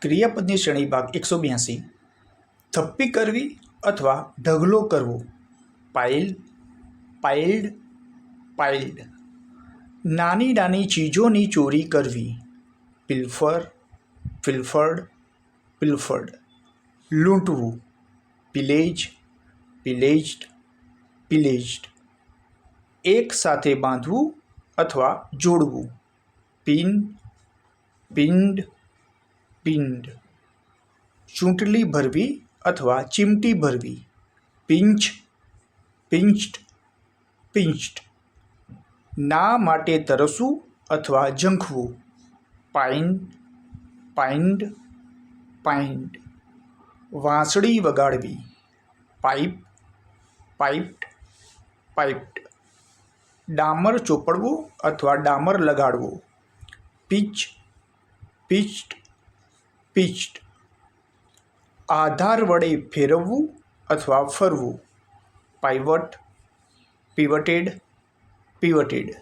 ક્રિયાપદની શ્રેણી ભાગ 182. થપ્પી કરવી અથવા ઢગલો કરવો. પાઇલ, પાઇલ્ડ, પાઇલ્ડ. નાની નાની ચીજોની ચોરી કરવી. પિલ્ફર, પિલ્ફર્ડ, પિલ્ફર્ડ. લૂંટવું. પિલેજ, પિલેજ્ડ, પિલેજ્ડ. એક સાથે બાંધવું અથવા જોડવું. પિન, પિન્ડ, પિન્ડ. ચૂંટલી ભરવી અથવા ચીમટી ભરવી. પિંચ, પિંચ્ડ, પિંચ્ડ. ના માટે તરસવું અથવા ઝંખવું. પાઇન, પાઇન્ડ, પાઇન્ડ. વાંસળી વગાડવી. Pipe, piped, piped. ડામર ચોપડવું અથવા ડામર લગાડવું. પિચ, પિચ્ડ, પિચ્ડ. આધાર વડે ફેરવવું અથવા ફરવું. પાઇવટ, પિવટેડ, પિવટેડ.